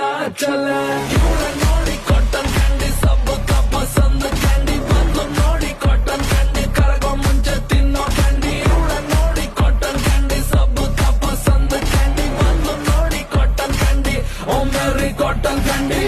चले ನೋಡಿ cotton candy ಸಬ್ಬಕ್ಕ ಪಸಂದ್ ಕ್ಯಾಂಡಿ ಬಂದು ನೋಡಿ ಕಾಟನ್ ಕ್ಯಾಂಡಿ ಕರಗೋ ಮುಂಚೆ ತಿನ್ನೋ ಕ್ಯಾಂಡಿ ನೋಡಿ ಕಾಟನ್ ಕ್ಯಾಂಡಿ ಸಬ್ಬಕ್ಕ ಪಸಂದ್ ಕ್ಯಾಂಡಿ ಬಂದು ನೋಡಿ ಕಾಟನ್ ಕ್ಯಾಂಡಿ ಓ ಮೇರಿ ಕಾಟನ್ ಕ್ಯಾಂಡಿ